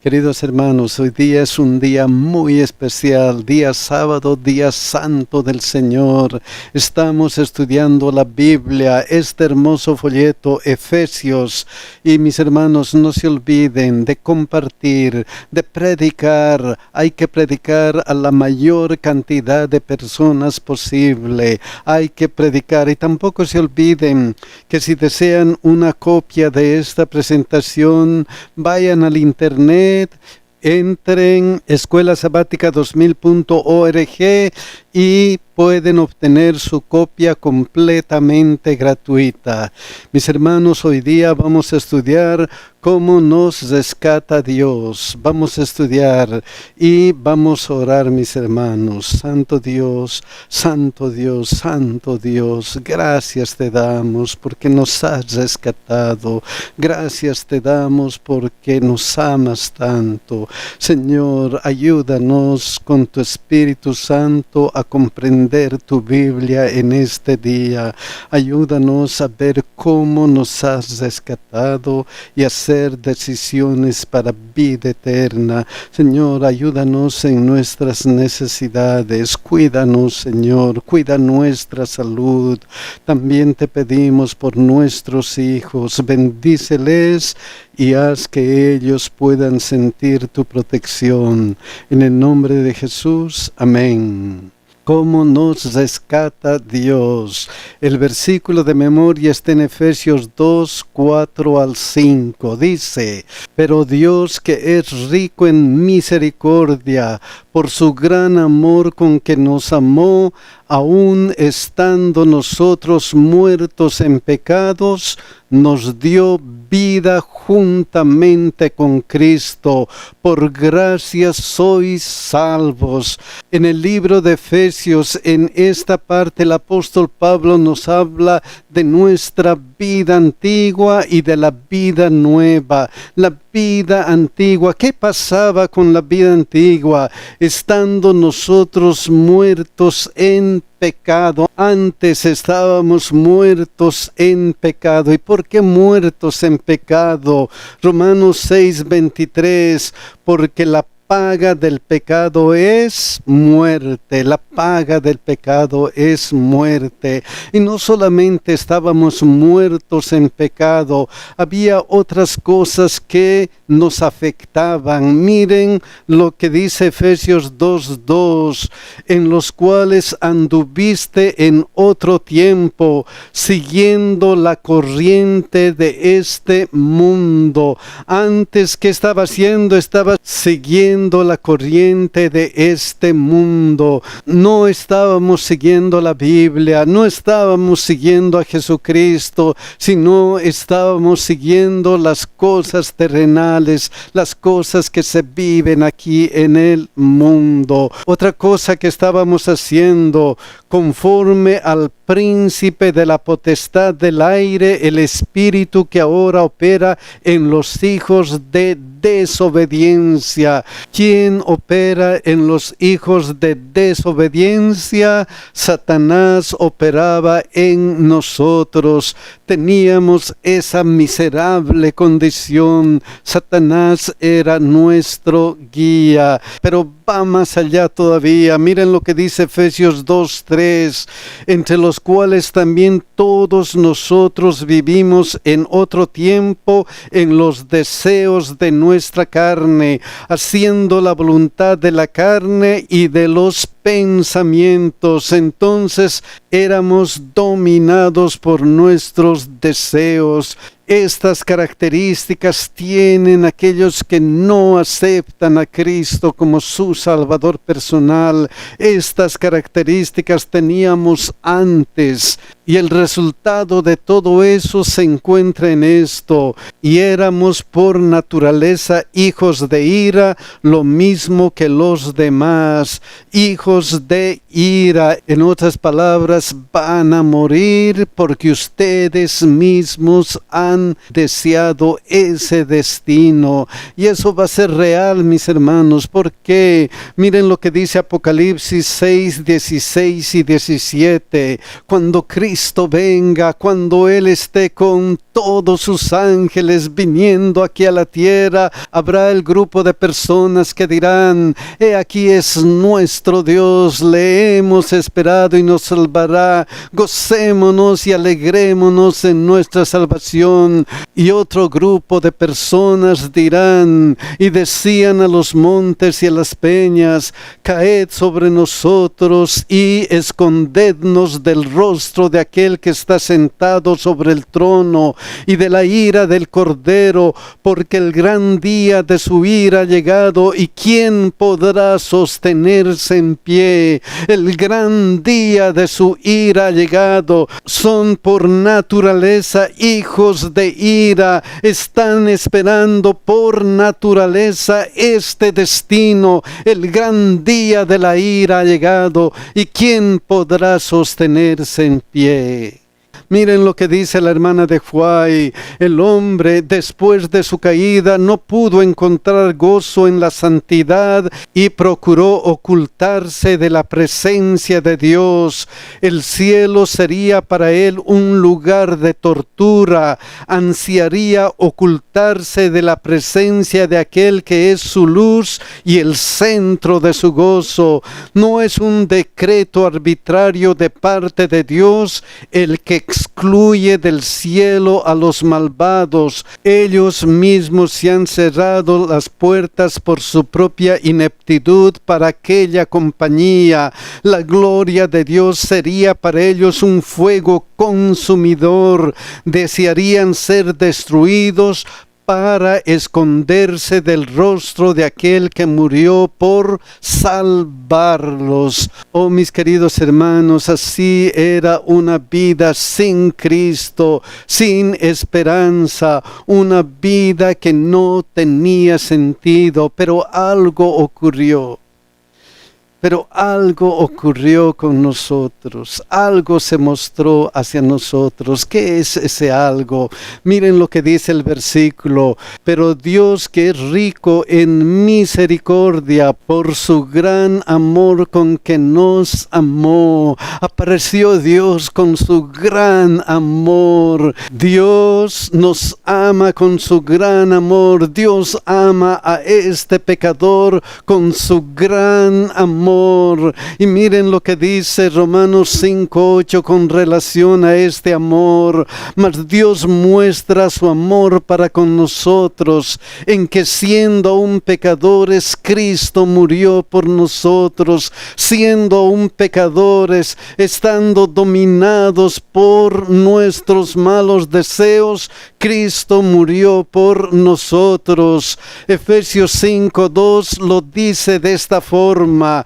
Queridos hermanos, hoy día es un día muy especial, día sábado, día santo del Señor. Estamos estudiando la Biblia, este hermoso folleto, Efesios. Y mis hermanos, no se olviden de compartir, de predicar. Hay que predicar a la mayor cantidad de personas posible. Hay que predicar y tampoco se olviden que si desean una copia de esta presentación, vayan al internet. Entren escuelasabática2000.org y pueden obtener su copia completamente gratuita. Mis hermanos, hoy día vamos a estudiar cómo nos rescata Dios. Vamos a estudiar y vamos a orar, mis hermanos. Santo Dios, Santo Dios, Santo Dios, gracias te damos porque nos has rescatado. Gracias te damos porque nos amas tanto. Señor, ayúdanos con tu Espíritu Santo a comprender tu Biblia en este día. Ayúdanos a ver cómo nos has rescatado y hacer decisiones para vida eterna. Señor, ayúdanos en nuestras necesidades. Cuídanos, Señor, cuida nuestra salud. También te pedimos por nuestros hijos. Bendíceles y haz que ellos puedan sentir tu protección. En el nombre de Jesús, amén. ¿Cómo nos rescata Dios? El versículo de memoria está en Efesios 2, 4 al 5. Dice: pero Dios, que es rico en misericordia, por su gran amor con que nos amó, aun estando nosotros muertos en pecados, nos dio vida juntamente con Cristo. Por gracia sois salvos. En el libro de Efesios, en esta parte, el apóstol Pablo nos habla de nuestra vida antigua y de la vida nueva. La vida antigua, ¿qué pasaba con la vida antigua? Estando nosotros muertos en pecado. Antes estábamos muertos en pecado. ¿Y por qué muertos en pecado? Romanos 6:23, porque la paga del pecado es muerte. La paga del pecado es muerte. Y no solamente estábamos muertos en pecado, había otras cosas que nos afectaban. Miren lo que dice Efesios 2:2, en los cuales anduviste en otro tiempo, siguiendo la corriente de este mundo. Antes, ¿qué estaba haciendo? Estaba siguiendo la corriente de este mundo. No estábamos siguiendo la Biblia, no estábamos siguiendo a Jesucristo, sino estábamos siguiendo las cosas terrenales, las cosas que se viven aquí en el mundo. Otra cosa que estábamos haciendo, conforme al príncipe de la potestad del aire, el espíritu que ahora opera en los hijos de desobediencia. ¿Quién opera en los hijos de desobediencia? Satanás operaba en nosotros. Teníamos esa miserable condición. Satanás era nuestro guía. Pero va más allá todavía. Miren lo que dice Efesios 2:3, entre los cuales también todos nosotros vivimos en otro tiempo en los deseos de nuestra carne, haciendo la voluntad de la carne y de los pensamientos. Entonces éramos dominados por nuestros deseos. Estas características tienen aquellos que no aceptan a Cristo como su Salvador personal. Estas características teníamos antes. Y el resultado de todo eso se encuentra en esto. Y éramos por naturaleza hijos de ira, lo mismo que los demás. Hijos de ira. En otras palabras, van a morir porque ustedes mismos han han deseado ese destino. Y eso va a ser real, mis hermanos, porque miren lo que dice Apocalipsis 6, 16 y 17. Cuando Cristo venga, cuando Él esté con todos sus ángeles viniendo aquí a la tierra, habrá el grupo de personas que dirán: he aquí es nuestro Dios, le hemos esperado y nos salvará, gocémonos y alegrémonos en nuestra salvación. Y otro grupo de personas dirán y decían a los montes y a las peñas: caed sobre nosotros y escondednos del rostro de aquel que está sentado sobre el trono y de la ira del Cordero, porque el gran día de su ira ha llegado, y ¿quién podrá sostenerse en pie? El gran día de su ira ha llegado. Son por naturaleza hijos de ira, están esperando por naturaleza este destino. El gran día de la ira ha llegado, y ¿quién podrá sostenerse en pie? Miren lo que dice la hermana de Huay: el hombre después de su caída no pudo encontrar gozo en la santidad y procuró ocultarse de la presencia de Dios. El cielo sería para él un lugar de tortura. Ansiaría ocultarse de la presencia de aquel que es su luz y el centro de su gozo. No es un decreto arbitrario de parte de Dios el que excluye del cielo a los malvados. Ellos mismos se han cerrado las puertas por su propia ineptitud para aquella compañía. La gloria de Dios sería para ellos un fuego consumidor. Desearían ser destruidos para esconderse del rostro de aquel que murió por salvarlos. Oh, mis queridos hermanos, así era una vida sin Cristo, sin esperanza, una vida que no tenía sentido, pero algo ocurrió. Pero algo ocurrió con nosotros, algo se mostró hacia nosotros. ¿Qué es ese algo? Miren lo que dice el versículo: pero Dios, que es rico en misericordia, por su gran amor con que nos amó. Apareció Dios con su gran amor. Dios nos ama con su gran amor. Dios ama a este pecador con su gran amor. Y miren lo que dice Romanos 5:8 con relación a este amor: mas Dios muestra su amor para con nosotros, en que siendo aún pecadores, Cristo murió por nosotros. Siendo aún pecadores, estando dominados por nuestros malos deseos, Cristo murió por nosotros. Efesios 5:2 lo dice de esta forma: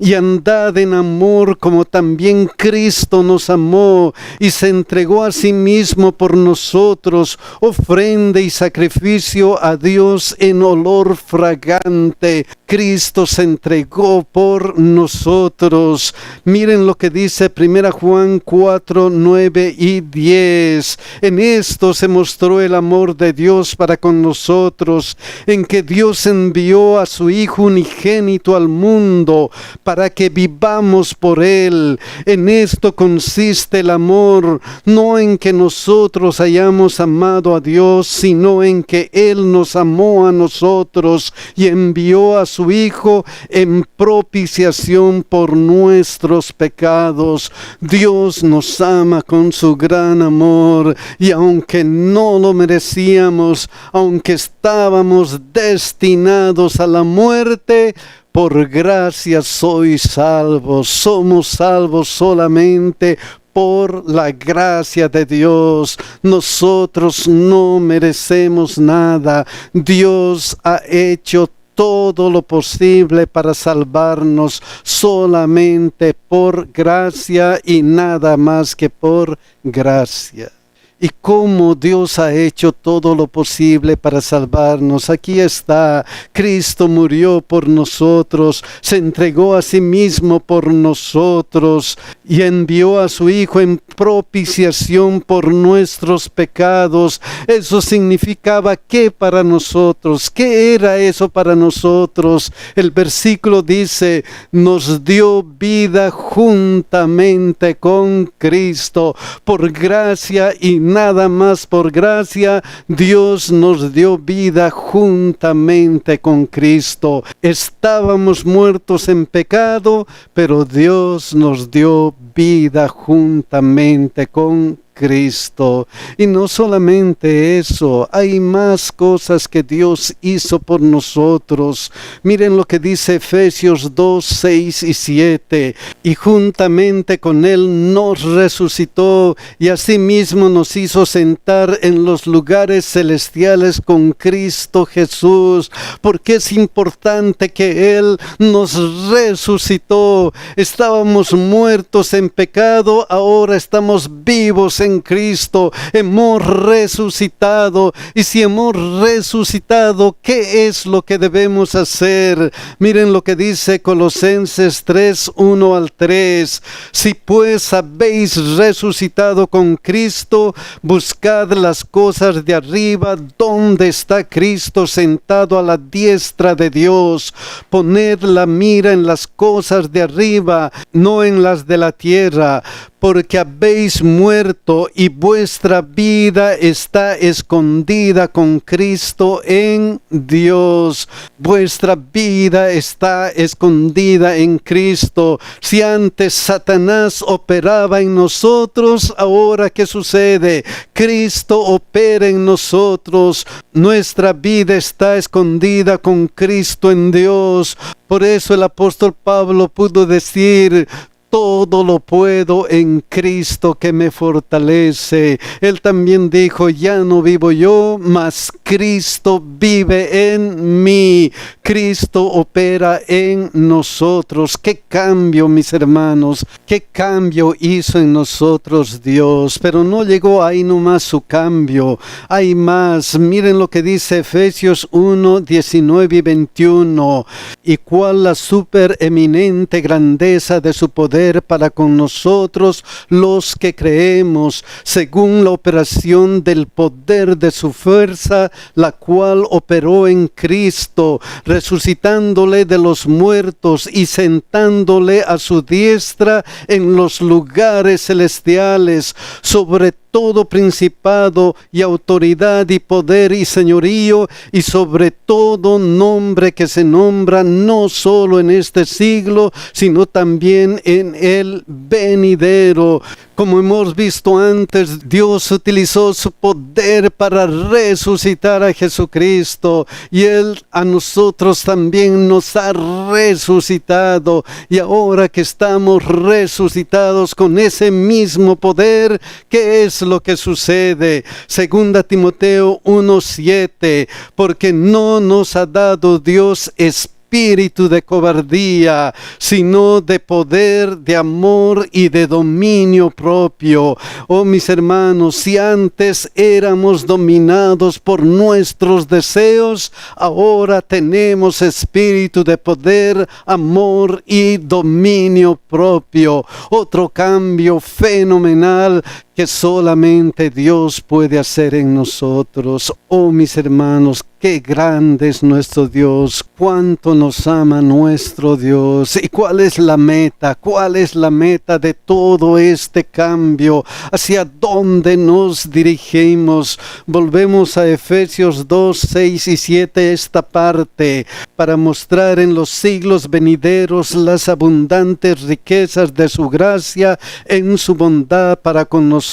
y andad en amor como también Cristo nos amó y se entregó a sí mismo por nosotros, ofrenda y sacrificio a Dios en olor fragante. Cristo se entregó por nosotros. Miren lo que dice 1 Juan 4, 9 y 10. En esto se mostró el amor de Dios para con nosotros, en que Dios envió a su Hijo unigénito al mundo para que vivamos por Él. En esto consiste el amor, no en que nosotros hayamos amado a Dios, sino en que Él nos amó a nosotros y envió a su Hijo en propiciación por nuestros pecados. Dios nos ama con su gran amor, y aunque no lo merecíamos, aunque estábamos destinados a la muerte, por gracia sois salvos. Somos salvos solamente por la gracia de Dios. Nosotros no merecemos nada. Dios ha hecho todo lo posible para salvarnos solamente por gracia y nada más que por gracia. y cómo Dios ha hecho todo lo posible para salvarnos. Aquí está, Cristo murió por nosotros, se entregó a sí mismo por nosotros y envió a su Hijo en propiciación por nuestros pecados. Eso significaba que para nosotros, ¿qué era eso para nosotros? El versículo dice, nos dio vida juntamente con Cristo. Por gracia y nada más por gracia, Dios nos dio vida juntamente con Cristo. Estábamos muertos en pecado, pero Dios nos dio vida juntamente con Cristo. Y no solamente eso, hay más cosas que Dios hizo por nosotros. Miren lo que dice Efesios 2, 6 y 7. Y juntamente con Él nos resucitó y asimismo nos hizo sentar en los lugares celestiales con Cristo Jesús. Porque es importante que Él nos resucitó. Estábamos muertos en pecado, ahora estamos vivos en Cristo, hemos resucitado. Y si hemos resucitado, ¿qué es lo que debemos hacer? Miren lo que dice Colosenses 3, 1 al 3. Si pues habéis resucitado con Cristo, buscad las cosas de arriba, donde está Cristo sentado a la diestra de Dios. Poned la mira en las cosas de arriba, no en las de la tierra, porque habéis muerto y vuestra vida está escondida con Cristo en Dios. Vuestra vida está escondida en Cristo. Si antes Satanás operaba en nosotros, ahora ¿qué sucede? Cristo opera en nosotros. Nuestra vida está escondida con Cristo en Dios. Por eso el apóstol Pablo pudo decir, todo lo puedo en Cristo que me fortalece. Él también dijo, ya no vivo yo, mas Cristo vive en mí. Cristo opera en nosotros. ¡Qué cambio, mis hermanos! ¡Qué cambio hizo en nosotros Dios! Pero no llegó ahí nomás su cambio. Hay más. Miren lo que dice Efesios 1, 19 y 21. Y cuál la supereminente grandeza de su poder para con nosotros los que creemos, según la operación del poder de su fuerza, la cual operó en Cristo, resucitándole de los muertos y sentándole a su diestra en los lugares celestiales, sobre todo principado y autoridad y poder y señorío, y sobre todo nombre que se nombra no solo en este siglo, sino también en el venidero. Como hemos visto antes, Dios utilizó su poder para resucitar a Jesucristo, y Él a nosotros también nos ha resucitado. Y ahora que estamos resucitados con ese mismo poder, ¿qué es lo que sucede? Segunda Timoteo 1:7, porque no nos ha dado Dios espíritu de cobardía, sino de poder, de amor y de dominio propio. Oh, mis hermanos, si antes éramos dominados por nuestros deseos, ahora tenemos espíritu de poder, amor y dominio propio. Otro cambio fenomenal que solamente Dios puede hacer en nosotros. Oh, mis hermanos, qué grande es nuestro Dios, cuánto nos ama nuestro Dios. ¿Y cuál es la meta? ¿Cuál es la meta de todo este cambio? ¿Hacia dónde nos dirigimos? Volvemos a Efesios 2, 6 y 7, esta parte, para mostrar en los siglos venideros las abundantes riquezas de su gracia en su bondad para con nosotros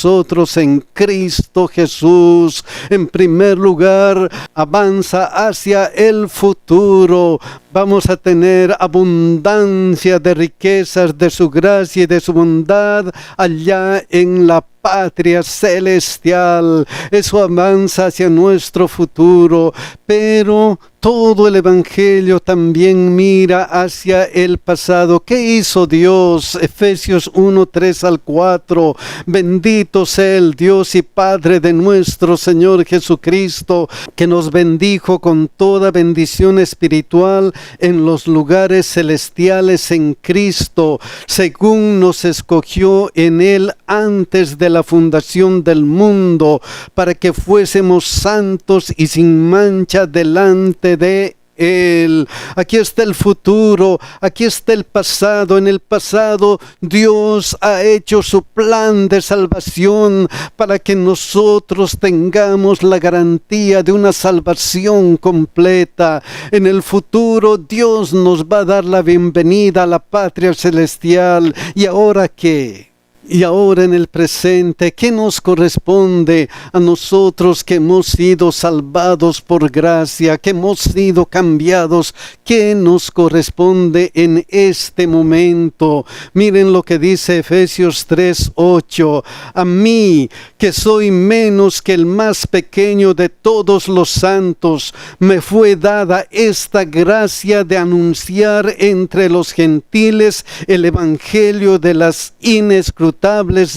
en Cristo Jesús. En primer lugar, avanza hacia el futuro. Vamos a tener abundancia de riquezas de su gracia y de su bondad allá en la patria celestial. Eso avanza hacia nuestro futuro, pero todo el Evangelio también mira hacia el pasado. ¿Qué hizo Dios? Efesios 1, 3 al 4. Bendito sea el Dios y Padre de nuestro Señor Jesucristo, que nos bendijo con toda bendición espiritual en los lugares celestiales en Cristo, según nos escogió en Él antes de la fundación del mundo, para que fuésemos santos y sin mancha delante de Él. Aquí está el futuro, aquí está el pasado. En el pasado Dios ha hecho su plan de salvación para que nosotros tengamos la garantía de una salvación completa. En el futuro Dios nos va a dar la bienvenida a la patria celestial. ¿Y ahora qué? Y ahora en el presente, ¿qué nos corresponde a nosotros que hemos sido salvados por gracia, que hemos sido cambiados? ¿Qué nos corresponde en este momento? Miren lo que dice Efesios 3:8. A mí, que soy menos que el más pequeño de todos los santos, me fue dada esta gracia de anunciar entre los gentiles el evangelio de las inescrutables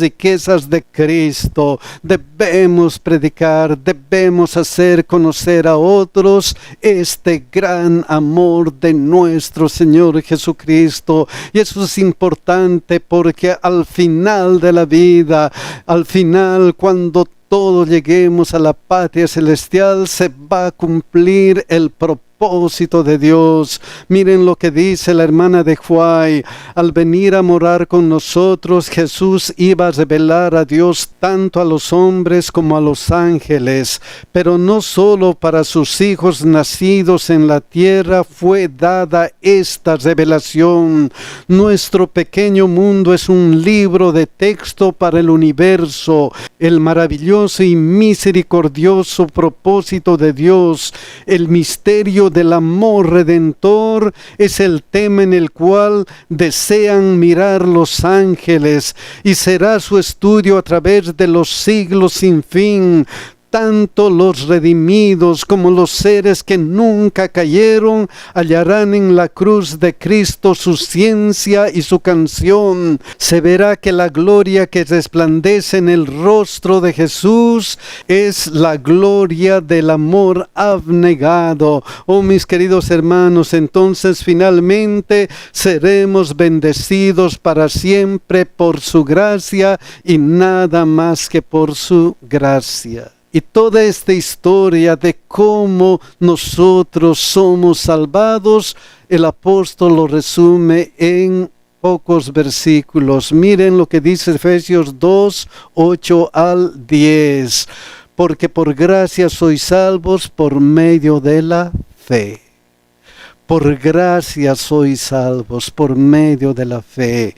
riquezas de Cristo. Debemos predicar, debemos hacer conocer a otros este gran amor de nuestro Señor Jesucristo. Y eso es importante porque al final de la vida, al final cuando todos lleguemos a la patria celestial, se va a cumplir el propósito de Dios. Miren lo que dice la hermana de Huay. Al venir a morar con nosotros, Jesús iba a revelar a Dios tanto a los hombres como a los ángeles, pero no solo para sus hijos nacidos en la tierra fue dada esta revelación. Nuestro pequeño mundo es un libro de texto para el universo. El maravilloso y misericordioso propósito de Dios, el misterio del amor redentor, es el tema en el cual desean mirar los ángeles, y será su estudio a través de los siglos sin fin. Tanto los redimidos como los seres que nunca cayeron hallarán en la cruz de Cristo su ciencia y su canción. Se verá que la gloria que resplandece en el rostro de Jesús es la gloria del amor abnegado. Oh, mis queridos hermanos, entonces finalmente seremos bendecidos para siempre por su gracia y nada más que por su gracia. Y toda esta historia de cómo nosotros somos salvados, el apóstol lo resume en pocos versículos. Miren lo que dice Efesios 2, 8 al 10. Porque por gracia sois salvos por medio de la fe. Por gracia sois salvos por medio de la fe.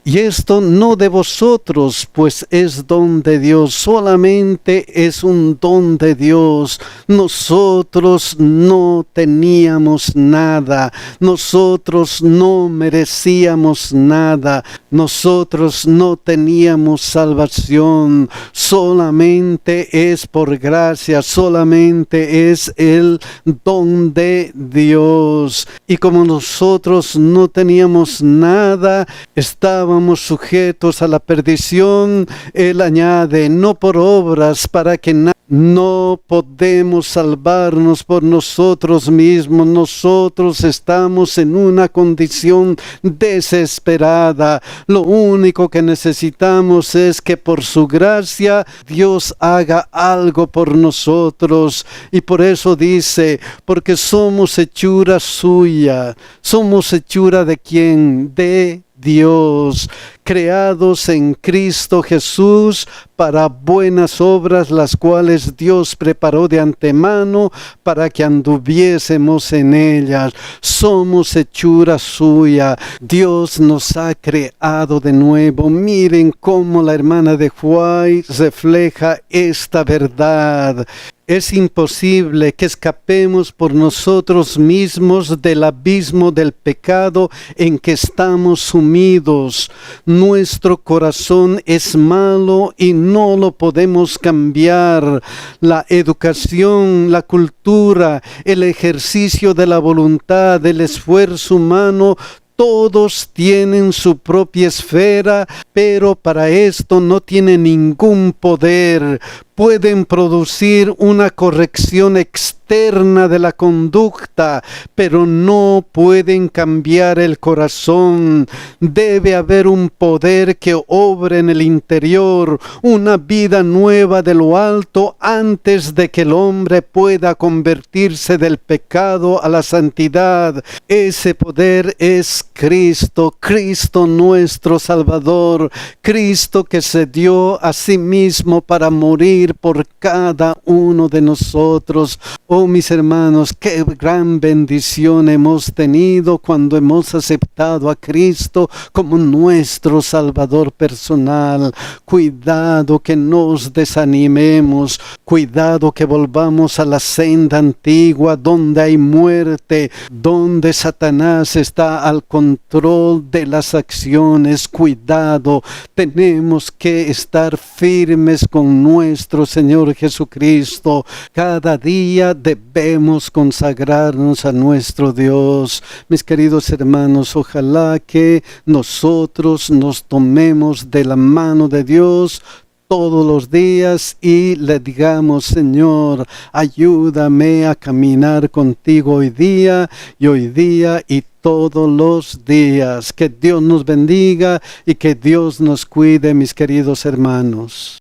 Y esto no de vosotros, pues es don de Dios, solamente es un don de Dios. Nosotros no teníamos nada, nosotros no merecíamos nada, nosotros no teníamos salvación, solamente es por gracia, solamente es el don de Dios. Y como nosotros no teníamos nada, estábamos sujetos a la perdición. Él añade, no por obras, para que no podemos salvarnos por nosotros mismos. Nosotros estamos en una condición desesperada. Lo único que necesitamos es que por su gracia Dios haga algo por nosotros. Y por eso dice, porque somos hechura suya. ¿Somos hechura de quién? De Dios, creados en Cristo Jesús para buenas obras, las cuales Dios preparó de antemano para que anduviésemos en ellas. Somos hechura suya. Dios nos ha creado de nuevo. Miren cómo la hermana de Huay refleja esta verdad. Es imposible que escapemos por nosotros mismos del abismo del pecado en que estamos sumidos. Nuestro corazón es malo y no lo podemos cambiar. La educación, la cultura, el ejercicio de la voluntad, el esfuerzo humano, todos tienen su propia esfera, pero para esto no tienen ningún poder. Pueden producir una corrección externa de la conducta, pero no pueden cambiar el corazón. Debe haber un poder que obre en el interior, una vida nueva de lo alto antes de que el hombre pueda convertirse del pecado a la santidad. Ese poder es Cristo, Cristo nuestro Salvador, Cristo que se dio a sí mismo para morir por cada uno de nosotros. Oh, mis hermanos, qué gran bendición hemos tenido cuando hemos aceptado a Cristo como nuestro Salvador personal. Cuidado que nos desanimemos, cuidado que volvamos a la senda antigua donde hay muerte, donde Satanás está al control de las acciones. Cuidado, tenemos que estar firmes con nuestro Señor Jesucristo. Cada día debemos consagrarnos a nuestro Dios. Mis queridos hermanos, ojalá que nosotros nos tomemos de la mano de Dios todos los días y le digamos: Señor, ayúdame a caminar contigo hoy día y todos los días. Que Dios nos bendiga y que Dios nos cuide, mis queridos hermanos.